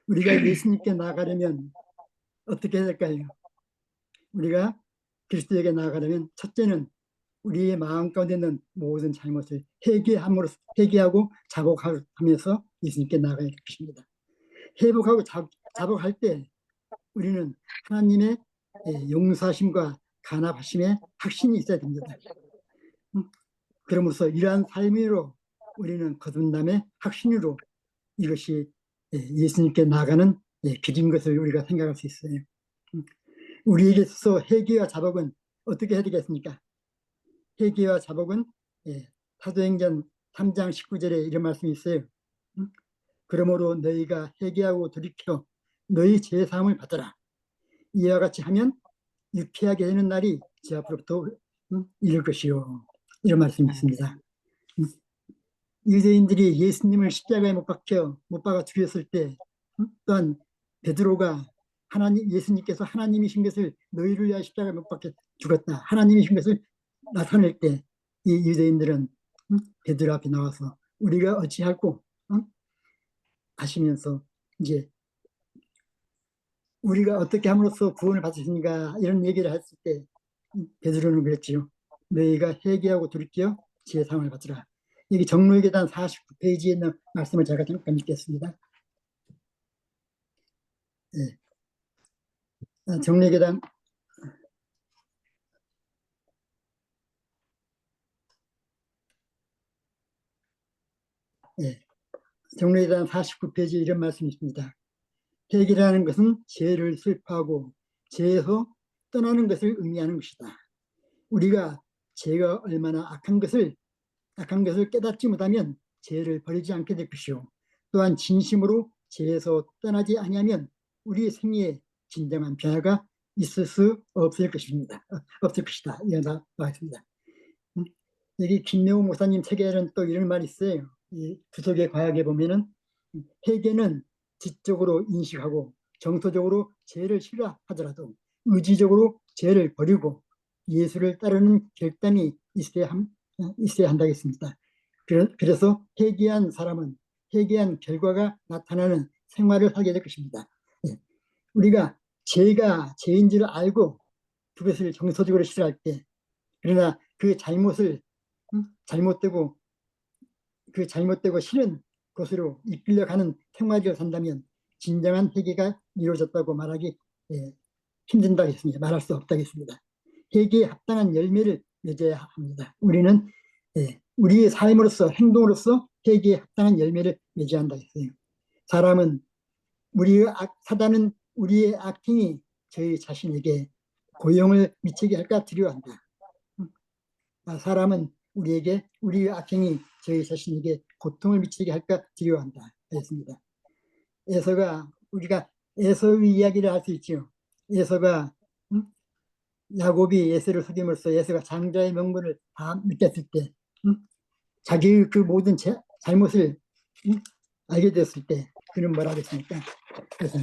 우리가 예수님께 나아가려면 어떻게 해야 될까요? 우리가 그리스도에게 나아가려면 첫째는 우리의 마음 가운데 있는 모든 잘못을 회개하고 자복하면서 예수님께 나아가야 될 것입니다. 회복하고 자복할 때 우리는 하나님의 용서하심과 간합하심에 확신이 있어야 됩니다. 그러면서 이러한 삶으로 우리는 거듭남의 확신으로 이것이 예수님께 나아가는 길인 것을 우리가 생각할 수 있어요. 우리에게 있어서 회개와 자복은 어떻게 해야 되겠습니까? 회개와 자복은 사도행전 3장 19절에 이런 말씀이 있어요. 그러므로 너희가 회개하고 돌이켜 너희 죄사함을 받아라. 이와 같이 하면 유쾌하게 되는 날이 제 앞으로부터 이를 것이요. 이런 말씀이 있습니다. 유대인들이 예수님을 십자가에 못 박아 죽였을 때 또한 베드로가 예수님께서 하나님이신 것을 너희를 위하여 십자가에 못 박혀 죽었다. 하나님이신 것을 나타낼 때 이 유대인들은 베드로 앞에 나와서 우리가 어찌할꼬 하시면서 이제 우리가 어떻게 함으로써 구원을 받으십니까? 이런 얘기를 했을 때 베드로는 그랬지요. 너희가 회개하고 돌이켜 지혜 사함을 받으라. 여기 정로계단 49페이지에 있는 말씀을 제가 잠깐 읽겠습니다. 정로계단 정로계단 49페이지에 이런 말씀이 있습니다. 회개라는 것은 죄를 슬퍼하고 죄에서 떠나는 것을 의미하는 것이다. 우리가 죄가 얼마나 악한 것을 깨닫지 못하면 죄를 버리지 않게 될 것이요. 또한 진심으로 죄에서 떠나지 아니하면 우리 생애에 진정한 변화가 있을 수 없을 것입니다. 이런 나와 있습니다. 여기 김명호 목사님 책에는 또 이런 말이 있어요. 이 구속의 과학에 보면은 회개는 지적으로 인식하고 정서적으로 죄를 싫어하더라도 의지적으로 죄를 버리고 예수를 따르는 결단이 있어야 한다고 했습니다. 그래서 회개한 사람은 회개한 결과가 나타나는 생활을 하게 될 것입니다. 우리가 죄가 죄인 줄 알고 그것을 정서적으로 싫어할 때, 그러나 그 잘못을 잘못되고 싫은 곳으로 이끌려가는 생활을 산다면 진정한 회개가 이루어졌다고 말하기 힘든다고 했습니다. 말할 수 없다고 했습니다. 회개에 합당한 열매를 맺어야 합니다. 우리는 우리의 삶으로서 행동으로서 회개에 합당한 열매를 맺어야 한다고 했어요. 사단은 우리의 악행이 저희 자신에게 고용을 미치게 할까 두려워한다. 사람은 우리의 악행이 저희 자신에게 고통을 미치게 할까 두려워한다 했습니다. 우리가 에서의 이야기를 할 수 있죠. 에서가 야곱이 에서를 속임으로써 에서가 장자의 명분을 다 느꼈을 때 자기의 그 모든 잘못을 알게 됐을 때 그는 뭐라고 했습니까? 그래서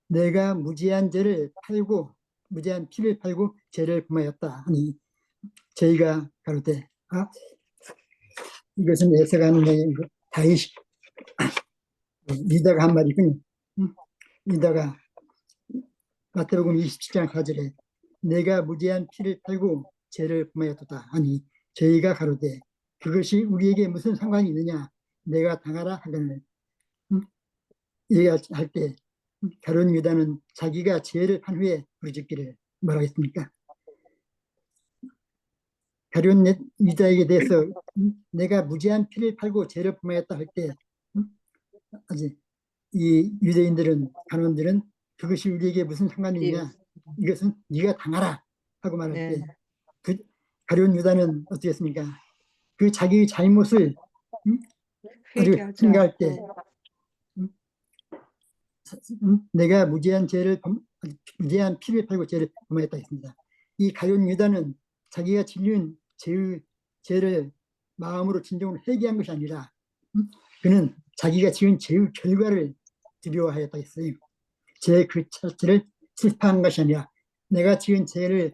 내가 무지한 피를 팔고 죄를 범하였다 하니 저희가 가로되 이것은 에서가 하는 얘기고 다윗이 리더가 한 말이군요. 리더가 마태복음 27장 4절에 내가 무지한 피를 팔고 죄를 범하였도다 하니 저희가 가로되 그것이 우리에게 무슨 상관이 있느냐 내가 당하라 하거늘 얘기할 때 가룟 유다는 자기가 죄를 한 후에 부르짖기를 뭐라고 했습니까? 가룟 유다에게 대해서 내가 무지한 피를 팔고 죄를 범하였다 할 때 이 유대인들은 간원들은 그것이 우리에게 무슨 상관이 있냐 이것은 네가 당하라 하고 말할 때 가룟 유다는 어떻게 했습니까? 그 자기의 잘못을 아주 생각할 때 내가 무지한 피를 팔고 죄를 범하였다 했습니다. 이 가룟 유다는 자기가 지은 죄를 마음으로 진정으로 회개한 것이 아니라 그는 자기가 지은 죄의 결과를 두려워하였다 했어요. 죄 그 자체를 슬퍼한 것이 아니라 내가 지은 죄를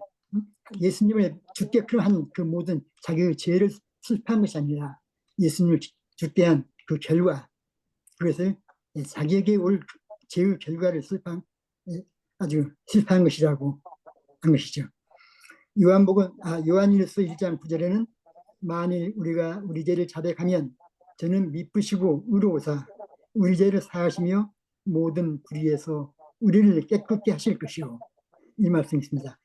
예수님을 죽게끔 한 그 모든 자기의 죄를 슬퍼한 것이 아니라 예수님을 죽게 한 그 결과 그것을 자기에게 올 죄의 결과를 아주 슬퍼한 것이라고 한 것이죠. 요한일서 1장 9절에는 만일 우리가 우리 죄를 자백하면 저는 미쁘시고 의로우사 우리 죄를 사하시며 모든 불의에서 우리를 깨끗게 하실 것이요. 이 말씀이 있습니다.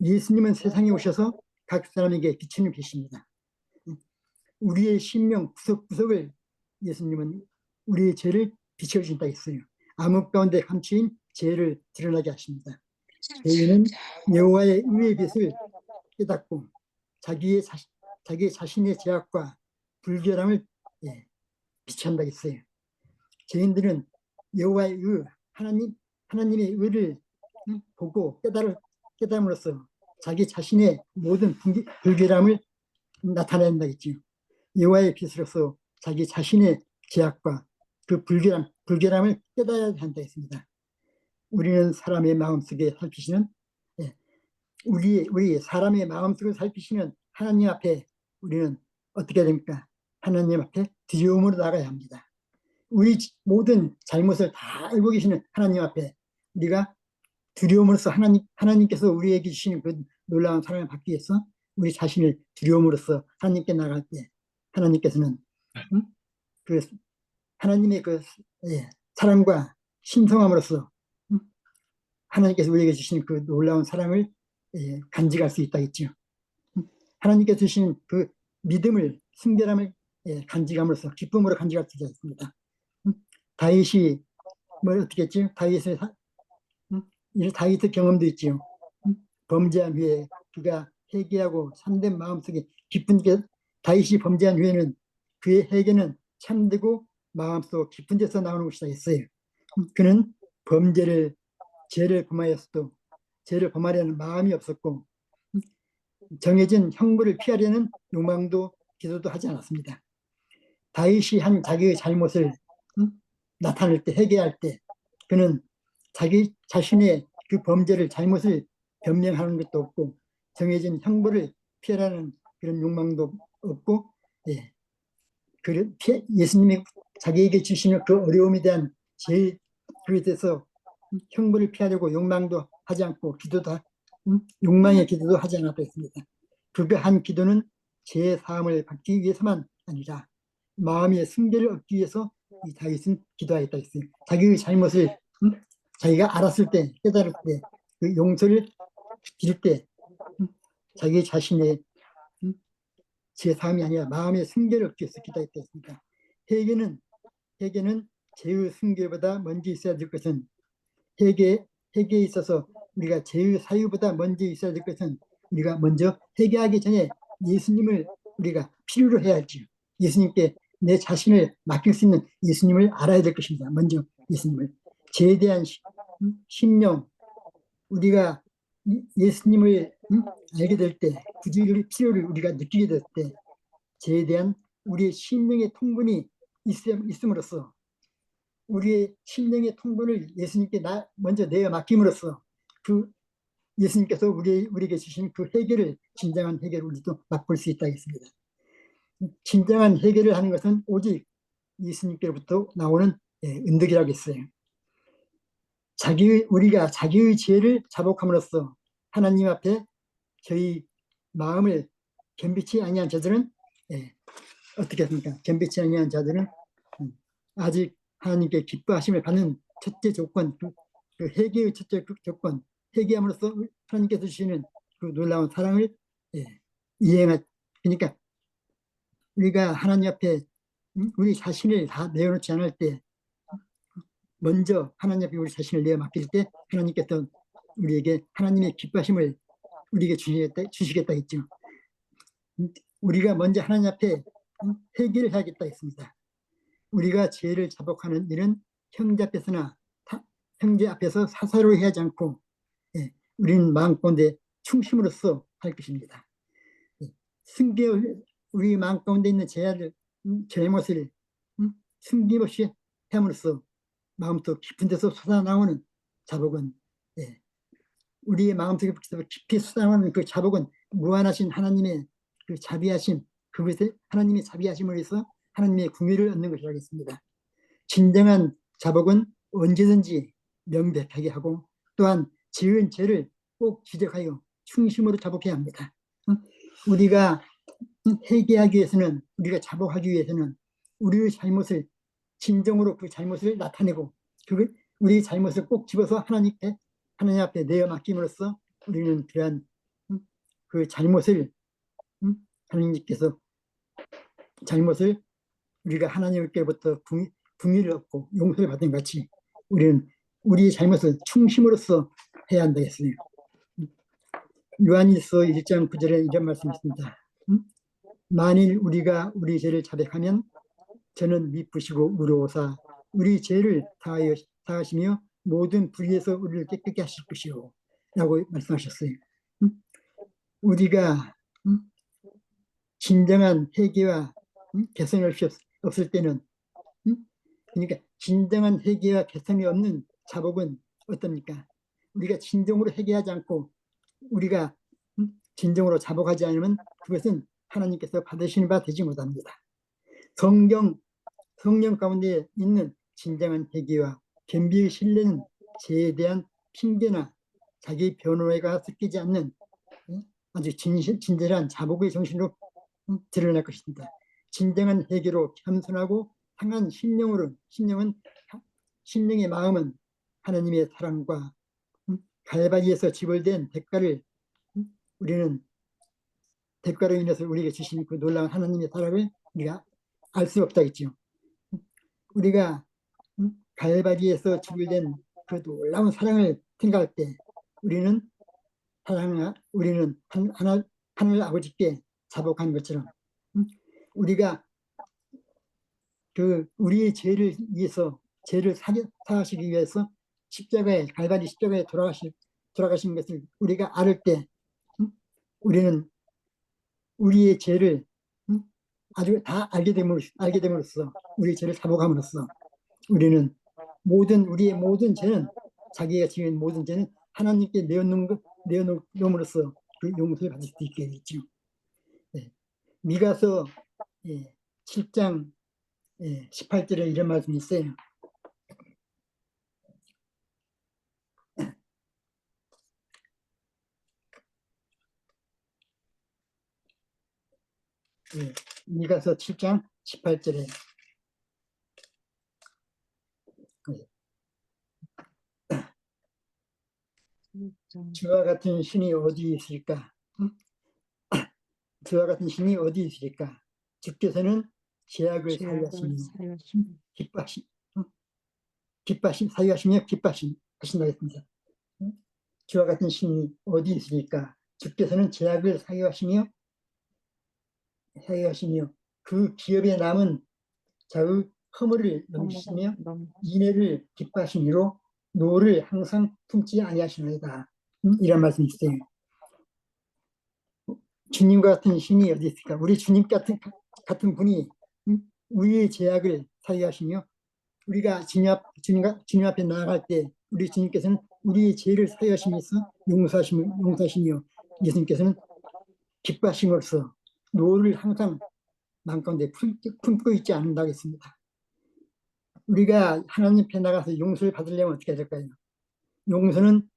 예수님은 세상에 오셔서 각 사람에게 비추는 빛입니다. 우리의 심령 구석구석을 예수님은 우리의 죄를 비춰주신다 했어요. 암흑 가운데 감추인 죄를 드러나게 하십니다. 죄인은 여호와의 의의 빛을 깨닫고 자기 자신의 죄악과 불결함을 비춰한다 했어요. 죄인들은 여호와의 의, 하나님의 의를 보고 깨달음으로써 자기 자신의 모든 불결함을 나타낸다 했죠. 여호와의 빛으로서 자기 자신의 죄악과 그 불결함을 깨달아야 한다 했습니다. 우리는 사람의 마음속에 살피시는 우리 사람의 마음속을 살피시는 하나님 앞에 우리는 어떻게 됩니까? 하나님 앞에 두려움으로 나가야 합니다. 우리 모든 잘못을 다 알고 계시는 하나님 앞에 우리가 두려움으로써 하나님께서 우리에게 주시는 그 놀라운 사랑을 받기 위해서 우리 자신을 두려움으로써 하나님께 나갈 때 하나님께서는 그 하나님의 그 사랑과 신성함으로써 하나님께서 우리에게 주신 그 놀라운 사랑을 간직할 수 있다겠죠. 하나님께서 주신 그 믿음을 순결함을 간직함으로써 기쁨으로 간직할 수 있습니다. 다윗이 뭘 어떻게 했지? 다윗의 경험도 있지요. 범죄한 후에 그가 회개하고 참된 마음속에 깊은 다윗이 범죄한 후에는 그의 회개는 참되고 마음속 깊은 데서 나오는 것이다 했어요. 그는 죄를 범하였어도 죄를 범하려는 마음이 없었고 정해진 형벌을 피하려는 욕망도 기도도 하지 않았습니다. 다윗이 한 자기의 잘못을 나타낼 때 회개할 때 그는 자기 자신의 그 범죄를 잘못을 변명하는 것도 없고 정해진 형벌을 피하라는 그런 욕망도 없고 예수님이 자기에게 주시는 그 어려움에 대한 그에 대해서 형벌을 피하려고 욕망도 하지 않고 욕망의 기도도 하지 않았다 했습니다. 그가 한 기도는 죄 사함을 받기 위해서만 아니라 마음의 순결을 얻기 위해서 이 다윗은 기도하였다 했어요. 자기의 잘못을 자기가 알았을 때 깨달을 때 그 용서를 빌 때 자기 자신의 죄 사함이 아니라 마음의 순결을 얻기 위해서 기도했다 했습니다. 회개는 죄의 순결보다 먼저 있어야 될 것은 회개에 있어서 우리가 죄의 사유보다 먼저 있어야 될 것은 우리가 먼저 회개하기 전에 예수님을 우리가 필요로 해야 할지요. 예수님께 내 자신을 맡길 수 있는 예수님을 알아야 될 것입니다. 먼저 예수님을. 죄에 대한 심령, 우리가 예수님을 알게 될 때, 구주의 필요를 우리가 느끼게 될 때 죄에 대한 우리의 심령의 통분이 있음으로써 우리의 심령의 통분을 예수님께 먼저 내어 맡김으로써 그 예수님께서 우리에게 주신 그 회개를 진정한 회개를 우리도 맛볼 수 있다 했습니다. 진정한 회개를 하는 것은 오직 예수님께로부터 나오는 은덕이라고 했어요. 우리가 자기의 죄를 자복함으로써 하나님 앞에 저희 마음을 겸비치 아니한 자들은 어떻게 합니까? 겸비치 아니한 자들은 아직 하나님께 기뻐하심을 받는 첫째 조건, 그 회개의 첫째 조건, 회개함으로써 하나님께서 주시는 그 놀라운 사랑을 그러니까 우리가 하나님 앞에 우리 자신을 다 내어놓지 않을 때 먼저 하나님 앞에 우리 자신을 내어 맡길 때 하나님께서 우리에게 하나님의 기뻐하심을 우리에게 주시겠다 했죠. 우리가 먼저 하나님 앞에 회개를 해야겠다 했습니다. 우리가 죄를 자복하는 일은 형제 앞에서 사사로이 하지 않고 우리는 마음 가운데 충심으로써 할 것입니다. 우리 마음 가운데 있는 잘못을 숨김없이 함으로써 마음속 깊은 데서 솟아나오는 자복은 우리의 마음속에 깊이 솟아나오는 그 자복은 무한하신 하나님의 그 자비하심, 그것에 하나님의 자비하심을 위해서 하나님의 궁유를 얻는 것이라겠습니다. 진정한 자복은 언제든지 명백하게 하고 또한 지은 죄를 꼭 지적하여 충심으로 자복해야 합니다. 우리가 회개하기 위해서는, 우리가 자복하기 위해서는 우리의 잘못을 진정으로 그 잘못을 나타내고 우리 잘못을 꼭 집어서 하나님 앞에 내어 맡김으로써 우리는 그러한 그 잘못을 하나님께서 잘못을 우리가 하나님께로부터 궁의를 얻고 용서를 받은 것 같이 우리는 우리의 잘못을 충심으로써 해야 한다겠어요. 요한일서 1장 9절에 이런 말씀이 있습니다. 만일 우리가 우리 죄를 자백하면 저는 미쁘시고 의로우사 우리 죄를 다하시며 모든 불의에서 우리를 깨끗게 하실 것이요 라고 말씀하셨어요. 우리가 진정한 회개와 개선이 없을 때는, 그러니까 진정한 회개와 개선이 없는 자복은 어떻습니까? 우리가 진정으로 회개하지 않고 우리가 진정으로 자복하지 않으면 그것은 하나님께서 받으시는 바 되지 못합니다. 성령 가운데 있는 진정한 회개와 겸비의 신뢰는 죄에 대한 핑계나 자기 변호가 섞이지 않는 아주 진실한 자복의 정신으로 드러날 것입니다. 진정한 회개로 겸손하고 상한 심령의 마음은 하나님의 사랑과 갈바리에서 지불된 대가를 우리는 대가로 인해서 우리에게 주신 그 놀라운 하나님의 사랑을 우리가 알 수 없다겠죠. 우리가 갈바리에서 지불된 그 놀라운 사랑을 생각할 때 우리는 하늘 아버지께 자복한 것처럼 우리가 우리의 죄를 위해서 죄를 사하시기 위해서 갈바리 십자가에 돌아가신 것을 우리가 알을 때 우리는 우리의 죄를 아주 다 알게 됨으로써 우리의 죄를 사복함으로써 우리는 우리의 모든 죄는 자기가 지은 모든 죄는 하나님께 내어놓음으로써 그 용서를 받을 수 있게 되죠. 네. 미가서 7장 18절에 이런 말씀이 있어요. 미가서 7장 18절에 주와 같은 신이 어디 있을까? 주와 같은 신이 어디 있을까? 주께서는 죄악을 사유하시며 사유하시며 기뻐하신다 했습니다. 주와 같은 신이 어디 있으니까 주께서는 죄악을 사유하시며 그 기업에 남은 자의 허물을 넘기시며 인애를 기뻐하시니로 노를 항상 품지 아니하시나이다. 이런 말씀이 있어요. 주님 같은 신이 어디 있을까? 우리 주님 같은 분이 우리의 죄악을 사유하시며 우리가 주님 앞에 나아갈 때 우리 주님께서는 우리의 죄를 사유하시면서 용서하시며 예수님께서는 기뻐하심으로써 노를 항상 마음 가운데 품고 있지 않는다고 했습니다. 우리가 하나님 앞에 나가서 용서를 받으려면 어떻게 해야 될까요? 용서는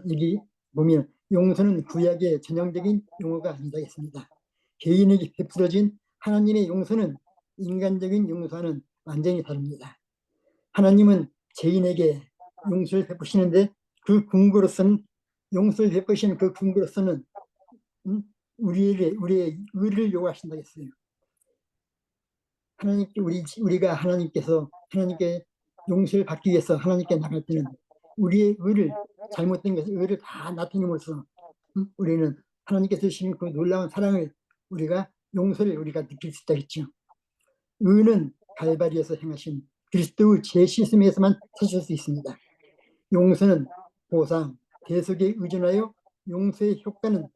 여기 보면 용서는 구약의 전형적인 용어가 아니다 했습니다. 개인에게 베풀어진 하나님의 용서는 인간적인 용서와는 완전히 다릅니다. 하나님은 죄인에게 용서를 베푸시는데 그 근거로서는 용서를 베푸시는 그 근거로서는 우리의 의를 요구하신다 했어요. 우리가 하나님께 용서를 받기 위해서 하나님께 나갈 때는 우리의 잘못된 의를 다 나타냄으로써 우리는 하나님께서 주시는 그 놀라운 사랑을 용서를 우리가 느낄 수 있다겠죠. 의는 갈바리에서 행하신 그리스도의 죄 씻음에서만 찾을 수 있습니다. 용서는 보상, 대속에 의존하여 용서의 효과는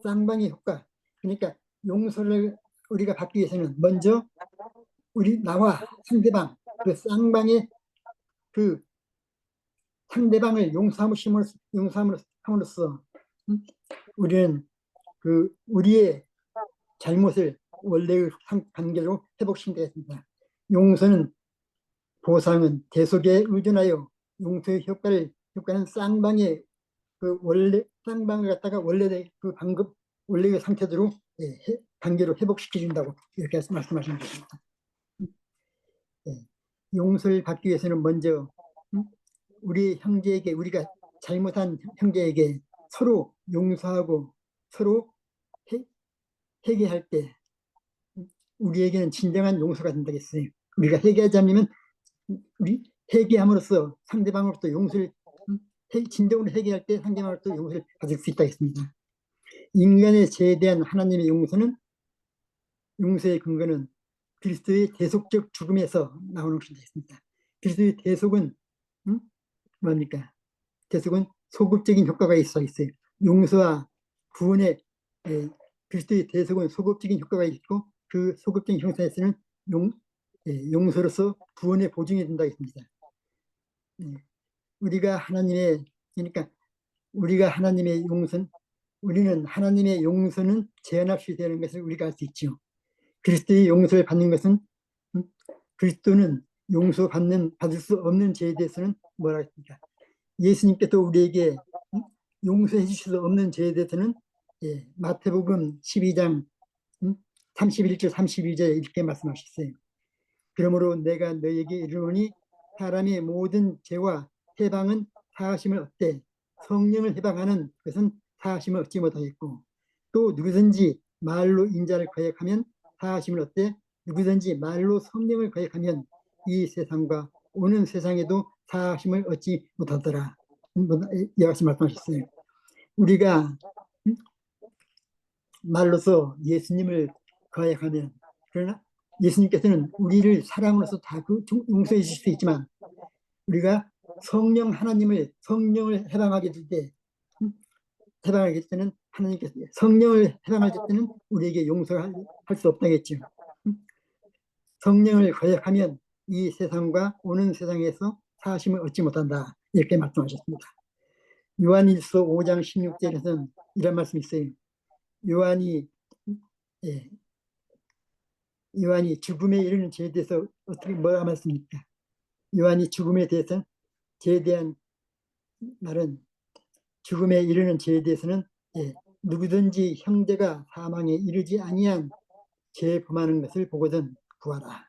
쌍방의 효과. 그러니까 용서를 우리가 받기 위해서는 먼저 나와 상대방, 그 쌍방의 그 상대방을 용서함으로써 우리는 우리의 잘못을 원래의 관계로 회복시키겠습니다. 용서는 보상은 대속에 의존하여 용서의 효과는 쌍방의 그 원래 쌍방을 갖다가 원래 그 방금 원래의 상태대로 단계로 회복시켜 준다고 이렇게 말씀하시는 것입니다. 용서를 받기 위해서는 먼저 우리 형제에게 우리가 잘못한 형제에게 서로 용서하고 서로 회개할 때 우리에게는 진정한 용서가 된다겠어요. 우리가 회개하지 않으면 우리 회개함으로써 상대방으로부터 용서를 진정으로 회개할 때 상대방으로부터 용서를 받을 수 있다겠습니다. 인간의 죄에 대한 하나님의 용서의 근거는 그리스도의 대속적 죽음에서 나오는 것이 되겠습니다. 그리스도의 대속은 뭡니까? 대속은 소급적인 효과가 있어요. 용서와 구원의 그리스도의 대속은 소급적인 효과가 있고 그 소급적인 형태에서는 용서로서 구원의 보증이 된다 했습니다. 우리는 하나님의 용서는 제한 없이 되는 것을 우리가 알 수 있죠. 그리스도의 용서를 받는 것은 그리스도는 받을 수 없는 죄에 대해서는 뭐라 했습니까? 예수님께서 우리에게 용서해 주실 수 없는 죄에 대해서는 마태복음 12장 31절 32절에 이렇게 말씀하셨어요. 그러므로 내가 너에게 이르노니 사람의 모든 죄와 해방은 사하심을 얻되 성령을 해방하는 것은 사하심을 얻지 못하겠고 또 누구든지 말로 인자를 거역하면 사하심을 얻되 누구든지 말로 성령을 거역하면 이 세상과 오는 세상에도 사하심을 얻지 못하더라. 이와 같이 말씀하셨어요. 우리가 말로서 예수님을 거역하면 그러나 예수님께서는 우리를 사랑으로서 다 용서해 주실 수 있지만 우리가 성령을 해방하게 될 때 하나님께서 성령을 해방할 때는 우리에게 용서할 수 없다겠죠. 성령을 거역하면 이 세상과 오는 세상에서 사심을 얻지 못한다. 이렇게 말씀하셨습니다. 요한일서 5장 16절에서는 이런 말씀이 있어요. 요한이 죽음에 이르는 죄에 대해서 어떻게 뭐라 말씀입니까? 요한이 죽음에 대해서 죄에 대한 말은 죽음에 이르는 죄에 대해서는 누구든지 형제가 사망에 이르지 아니한 죄 범하는 것을 보거든 구하라.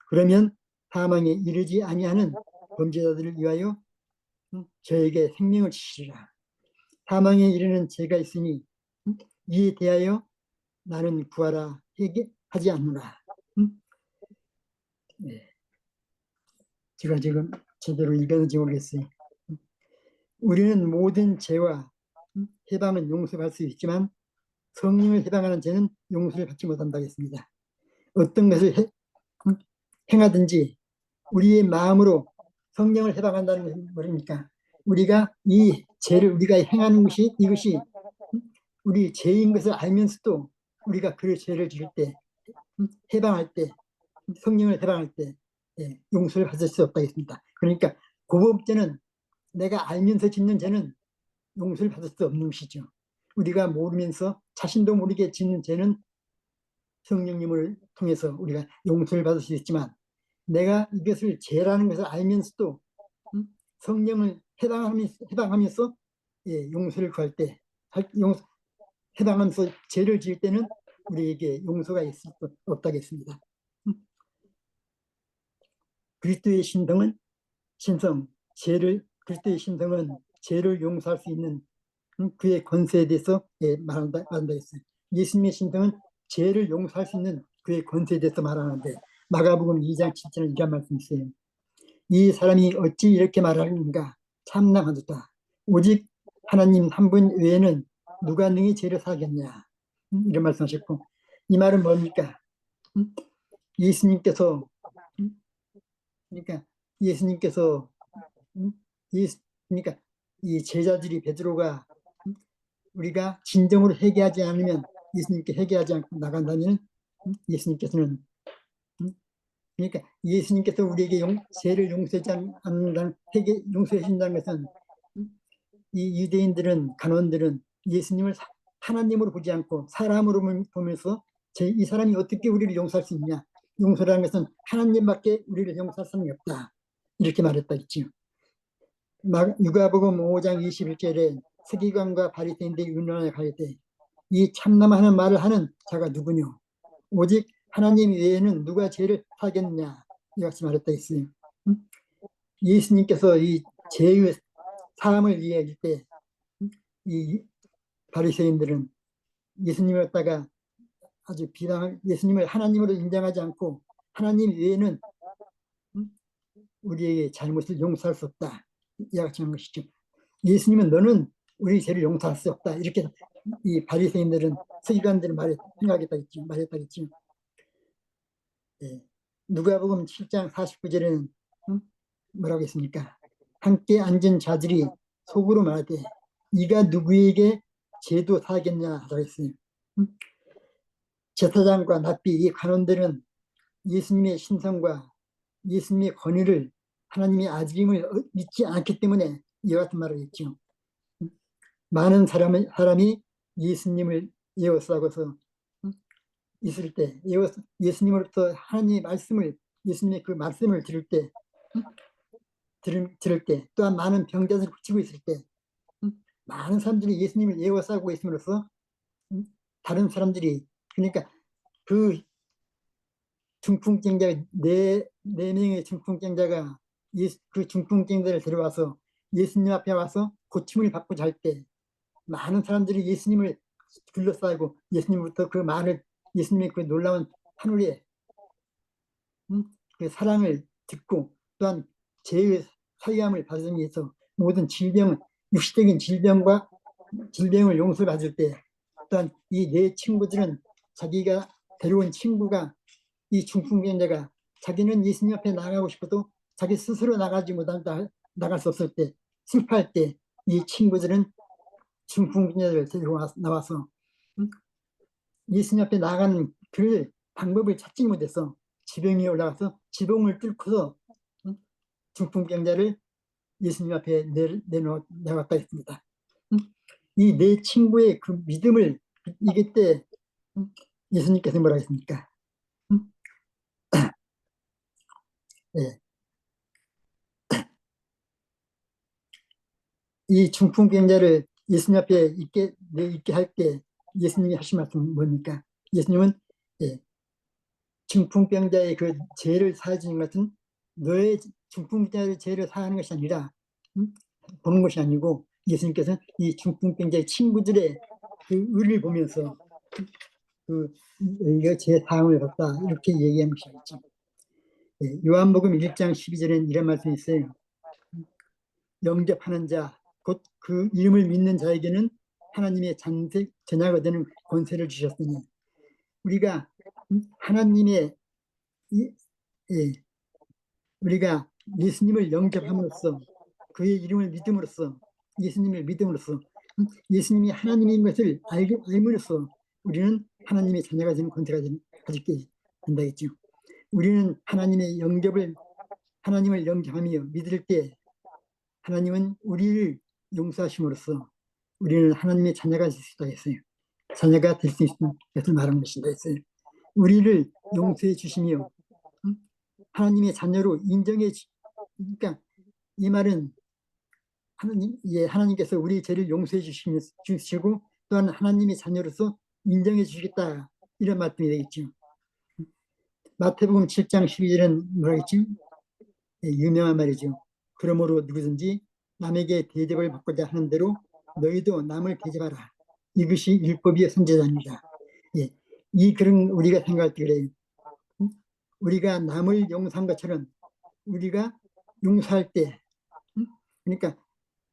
그러면 사망에 이르지 아니하는 범죄자들을 위하여 저에게 생명을 주시리라. 사망에 이르는 죄가 있으니 이에 대하여 나는 구하라 하지 않노라. 제가 지금 제대로 읽었는지 모르겠어요. 우리는 모든 죄와 해방은 용서할 수 있지만 성령을 해방하는 죄는 용서를 받지 못한다고 했습니다. 어떤 것을 행하든지 우리의 마음으로 성령을 해방한다는 것은 뭐입니까? 우리가 이 죄를 우리가 행하는 이것이 우리 죄인 것을 알면서도 우리가 그 죄를 지을 때 해방할 때 성령을 해방할 때 용서를 받을 수 없다고 했습니다. 그러니까 고법죄는 내가 알면서 짓는 죄는 용서를 받을 수 없는 것이죠. 우리가 모르면서 자신도 모르게 짓는 죄는 성령님을 통해서 우리가 용서를 받을 수 있지만 내가 이것을 죄라는 것을 알면서도 성령을 해방하면서 용서를 구할 때 해방하면서 죄를 지을 때는 우리에게 용서가 있을 수 없다겠습니다. 그리스도의 신성은 죄를 용서할 수 있는 그의 권세에 대해서 말한다 했어요. 예수님의 신성은 죄를 용서할 수 있는 그의 권세에 대해서 말하는데 마가복음 2장 7절에 이런 말씀이 있어요. 이 사람이 어찌 이렇게 말하는가 참나하도다. 오직 하나님 한 분 외에는 누가 능히 죄를 사하겠냐. 이런 말씀하셨고 이 말은 뭡니까? 예수님께서 이 제자들이 베드로가 우리가 진정으로 회개하지 않으면 예수님께 회개하지 않고 나간다면 예수님께서는 그러니까 예수님께서 우리에게 죄를 용서하지 않는다는 용서해 주신다는 것은 이 유대인들은 간원들은 예수님을 하나님으로 보지 않고 사람으로 보면서 이 사람이 어떻게 우리를 용서할 수 있냐. 용서라는 것은 하나님밖에 우리를 용서할 사람이 없다. 이렇게 말했다 했지요. 누가복음 5장 21절에 서기관과 바리새인들이 의논하여 가로되 이 참남하는 말을 하는 자가 누구뇨? 오직 하나님 외에는 누가 죄를 사겠느냐? 이같이 말했다 했어요. 예수님께서 이 죄의 사함을 이야기할 때 이 바리새인들은 예수님을 갖다가 아주 비방, 예수님을 하나님으로 인정하지 않고 하나님 외에는 우리에게 잘못을 용서할 수 없다. 이와 같이 한 것이죠. 예수님은 너는 우리 죄를 용서할 수 없다. 이렇게 이 바리새인들은 서기관들은 말했다겠죠. 예. 누가복음 7장 49절에는 뭐라고 했습니까? 함께 앉은 자들이 속으로 말하되 이가 누구에게 죄도 사겠냐 하라고 했어요. 제사장과 납비 이 관원들은 예수님의 신성과 예수님의 권위를 하나님의 아들임을 믿지 않기 때문에 이와 같은 말을 했죠. 많은 사람이 예수님을 에워싸고서 있을 때 예수님으로부터 하나님의 말씀을 예수님의 그 말씀을 들을 때 또한 많은 병자들을 고치고 있을 때 많은 사람들이 예수님을 에워싸고 있음으로써 다른 사람들이 그러니까 그 중풍병자 네 명의 중풍병자가 그 중풍병자를 데려와서 예수님 앞에 와서 고침을 받고 잘 때 많은 사람들이 예수님을 둘러싸고 예수님부터 그 말을 예수님의 그 놀라운 하늘의 그 사랑을 듣고 또한 죄의 사유함을 받으기 위해서 모든 육신적인 질병을 용서받을 때 또한 이 네 친구들은 자기가 데려온 친구가 이 중풍병자가 자기는 예수님 앞에 나가고 싶어도 자기 스스로 나갈 수 없을 때 슬퍼할 때 이 친구들은 중풍병자를 데리고 나와서 예수님 앞에 나가는 그 방법을 찾지 못해서 지붕 위에 올라가서 지붕을 뚫고서 중풍병자를 예수님 앞에 내놓았다 했습니다. 이 네 친구의 그 믿음을 이길 때 예수님께서 뭐라 했습니까? 네. 이 중풍병자를 예수님 앞에 있게 할 때 예수님이 하신 말씀은 뭡니까? 예수님은 중풍병자의 그 죄를 사해주는 것은 너의 중풍병자의 죄를 사하는 것이 아니라 보는 것이 아니고 예수님께서는 이 중풍병자의 친구들의 그 의를 보면서 이거 제 사함을 받다 이렇게 얘기한 것이겠죠. 요한복음 1장 12절에는 이런 말씀이 있어요. 영접하는 자, 곧 그 이름을 믿는 자에게는 하나님의 자녀가 되는 권세를 주셨으니 우리가 하나님의 우리가 예수님을 영접함으로써 그의 이름을 믿음으로써 예수님을 믿음으로써 예수님이 하나님인 것을 알므로써 우리는 하나님의 자녀가 되는 권세가 가지게 된다겠죠. 우리는 하나님을 영접하며 믿을 때 하나님은 우리를 용서하심으로써 우리는 하나님의 자녀가 될 수 있다 했어요. 자녀가 될 수 있는 것을 말한 것이다 했어요. 우리를 용서해 주시며 하나님의 자녀로 그러니까 이 말은 하나님께서 우리 죄를 용서해 주시고 또한 하나님의 자녀로서 인정해 주시겠다 이런 말씀이 되겠죠. 마태복음 7장 12절은 뭐라겠죠? 유명한 말이죠. 그러므로 누구든지 남에게 대접을 받고자 하는 대로 너희도 남을 대접하라. 이것이 율법이요 선지자니라. 이 글은 우리가 생각할 때 그래요. 우리가 남을 용서한 것처럼 우리가 용서할 때 그러니까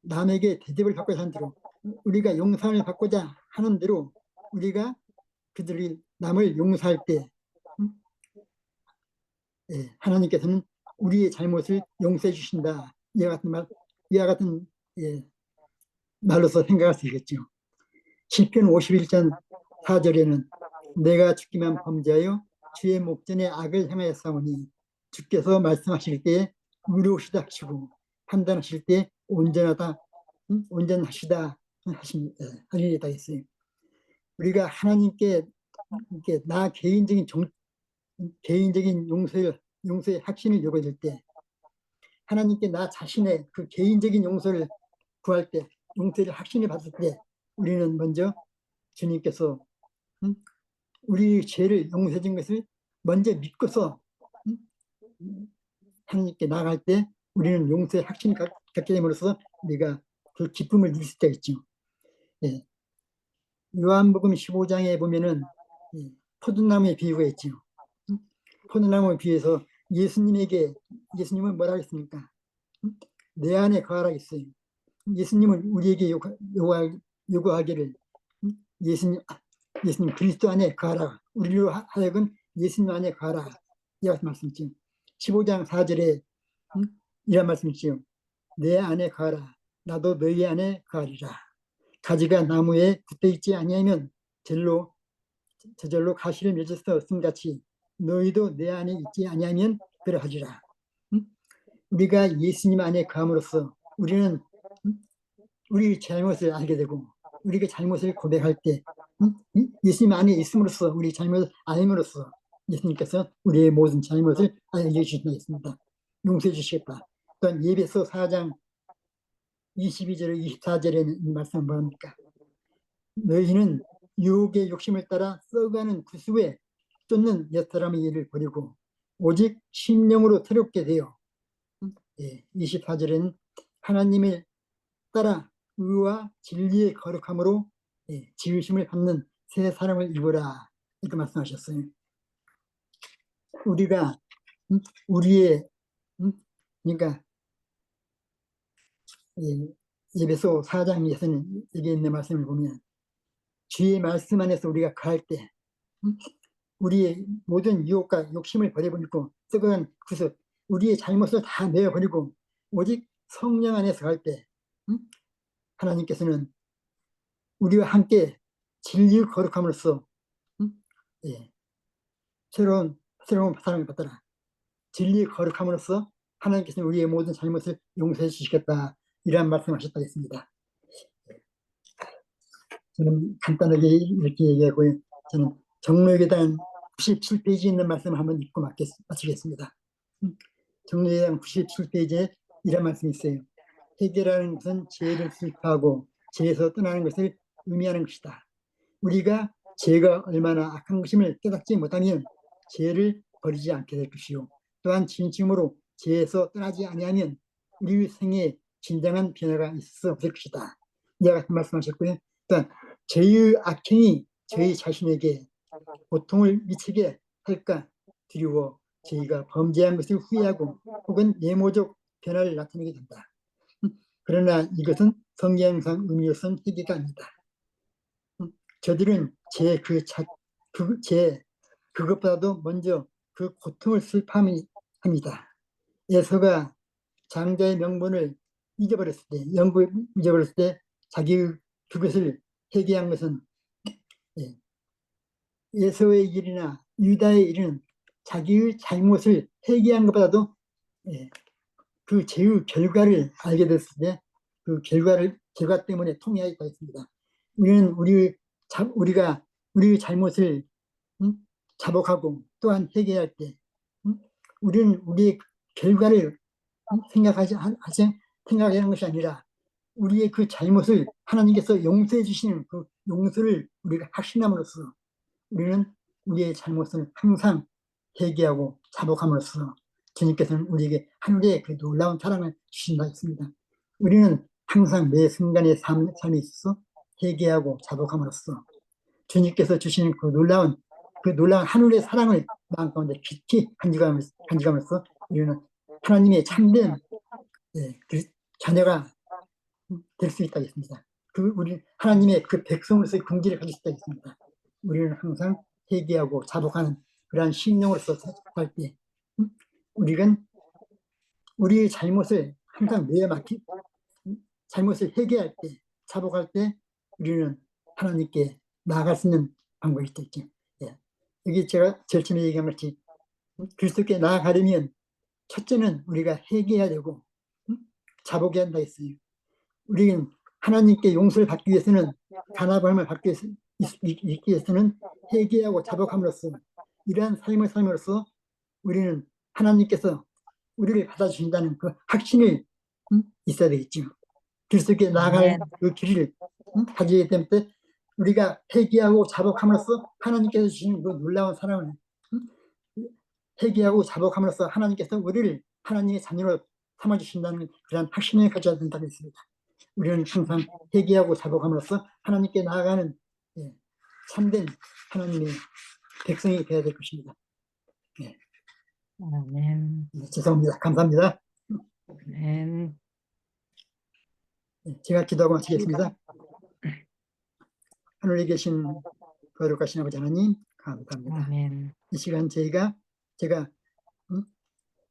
남에게 대접을 받고자 하는 대로 우리가 용서를 받고자 하는 대로 우리가 그들이 남을 용서할 때 하나님께서는 우리의 잘못을 용서해 주신다. 이와 같은 말로서 생각할 수 있겠죠. 시편 51장 4절에는 내가 죽기만 범죄하여 주의 목전에 악을 행하였사오니 주께서 말씀하실 때에 의로우시다 하시고 판단하실 때 온전하시다 하리이다 했어요. 우리가 하나님께 이렇게 개인적인 용서의 확신을 요구할 때 하나님께 나 자신의 그 개인적인 용서를 구할 때, 용서를 확신을 받을 때 우리는 먼저 주님께서 우리 죄를 용서해 준 것을 먼저 믿고서 하나님께 나아갈 때 우리는 용서의 확신을 갖게 됨으로써 우리가 그 기쁨을 누릴 수가 있죠. 예. 요한복음 15장에 보면은 포도나무의 비유가 있죠. 포도나무에 비해서 예수님은 뭐라고 했습니까? 내 안에 거하라 했어요. 예수님은 우리에게 요구하기를 예수님 그리스도 안에 거하라. 우리로 하여금 예수님 안에 거하라. 이런 말씀이죠. 15장 4절에 이런 말씀이죠. 내 안에 거하라. 나도 너희 안에 거하리라. 가지가 나무에 붙어있지 아니하면 저절로 가시를 맺을 수 없음 같이 너희도 내 안에 있지 아니하면 그러하리라. 우리가 예수님 안에 거함으로써 우리는 우리 잘못을 알게 되고 우리가 잘못을 고백할 때 예수님 안에 있음으로써 우리 잘못을 알므로써 예수님께서 우리의 모든 잘못을 알려주신다 했습니다. 용서해 주시겠다. 또한 예배서 4장 22절 24절에는 이 말씀은 뭐합니까? 너희는 유혹의 욕심을 따라 썩어가는 구수에 쫓는 옛사람의 일을 버리고 오직 심령으로 새롭게 되어 24절에는 하나님을 따라 의와 진리의 거룩함으로 지으심을 받는 새 사람을 입으라 이렇게 말씀하셨어요. 우리가 우리의 그러니까 예배소 4장에서는 여기 있는 말씀을 보면 주의 말씀 안에서 우리가 거할 때 우리의 모든 유혹과 욕심을 버려버리고 썩어간 구습 우리의 잘못을 다 내어버리고 오직 성령 안에서 갈 때 하나님께서는 우리와 함께 진리의 거룩함으로써 새로운 사랑을 받더라. 진리의 거룩함으로써 하나님께서는 우리의 모든 잘못을 용서해 주시겠다 이러한 말씀하셨다고 했습니다. 저는 간단하게 이렇게 얘기하고 저는 정로계단 97페이지에 있는 말씀 한번 읽고 마치겠습니다. 정로계단 97페이지에 이런 말씀이 있어요. 회개라는 것은 죄를 슬퍼하고 죄에서 떠나는 것을 의미하는 것이다. 우리가 죄가 얼마나 악한 것임을 깨닫지 못하면 죄를 버리지 않게 될 것이요. 또한 진심으로 죄에서 떠나지 아니하면 우리 생에 진정한 변화가 있을 수 없을 것이다. 이와 같은 말씀하셨고요. 또한 죄의 악행이 저희 자신에게 고통을 미치게 할까 두려워 저희가 범죄한 것을 후회하고 혹은 예모적 변화를 나타내게 된다. 그러나 이것은 성경상 의미로서는 회개가 아니다. 저들은 그것보다도 먼저 그 고통을 슬퍼합니다. 에서가 장자의 명분을 잊어버렸을 때 자기의 그것을 회개한 것은 에서의 일이나 유다의 일은 자기의 잘못을 회개한 것보다도 그 죄의 결과를 알게 됐을 때 그 결과 때문에 통해야겠다 했습니다. 우리가 우리의 잘못을 자복하고 또한 회개할 때 우리는 우리의 결과를 생각하는 것이 아니라 우리의 그 잘못을 하나님께서 용서해 주시는 그 용서를 우리가 확신함으로써 우리는 우리의 잘못을 항상 회개하고 자복함으로써 주님께서는 우리에게 하늘의 그 놀라운 사랑을 주신다 했습니다. 우리는 항상 매 순간의 삶에 있어서 회개하고 자복함으로써 주님께서 주시는 그 놀라운 하늘의 사랑을 마음 가운데 깊이 간직함으로써 우리는 하나님의 참된 그 자녀가 될 수 있다고 했습니다. 우리 하나님의 그 백성으로서의 긍지를 가질 수 있다고 했습니다. 우리는 항상 회개하고 자복하는 그러한 심령으로서 살 때 우리의 잘못을 항상 잘못을 회개할 때 자복할 때 우리는 하나님께 나아갈 수 있는 방법이 있죠. 여기 제가 제일 처음에 얘기한 것이 그리스도께 나아가려면 첫째는 우리가 회개해야 되고 자복해야 한다 했어요. 우리는 하나님께 용서를 받기 위해서는 가나바함을 받기 위해서는 회개하고 자복함으로써 이러한 삶을 삶으로써 우리는 하나님께서 우리를 받아주신다는 그 확신이 있어야 되겠죠. 그리스도께 나아가는 그 길을 가지기 때문에 우리가 회개하고 자복함으로써 하나님께서 주시는 그 놀라운 사랑을 회개하고 자복함으로써 하나님께서 우리를 하나님의 자녀로 삼아주신다는 그런 확신을 가져야 된다고 했습니다. 우리는 항상 회개하고 자복함으로써 하나님께 나아가는 참된 하나님의 백성이 되어야 될 것입니다. 네. 아멘. 네, 죄송합니다. 감사합니다. 아멘. 네, 제가 기도하고 마치겠습니다. 하늘에 계신 거룩하신 아버지 하나님 감사합니다. 아멘. 이 시간 제가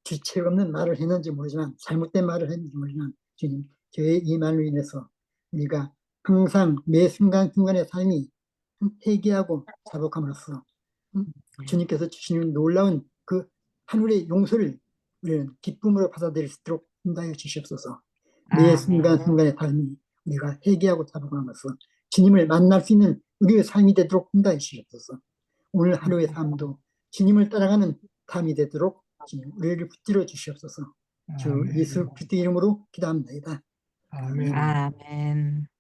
주책 없는 말을 했는지 모르지만 잘못된 말을 했는지 모르지만 주님 저의 이 말로 인해서 우리가 항상 매 순간순간의 삶이 회개하고 자복함으로써 주님께서 주시는 놀라운 그 하늘의 용서를 우리는 기쁨으로 받아들일 수 있도록 인도하여 주시옵소서. 매 순간순간의 삶이 우리가 회개하고 자복함으로써 주님을 만날 수 있는 우리의 삶이 되도록 인도하여 주시옵소서. 오늘 하루의 삶도 주님을 따라가는 삶이 되도록 주님 우리를 붙들어 주시옵소서. 주 예수 그리스도 이름으로 기도합니다. 아멘. 아멘.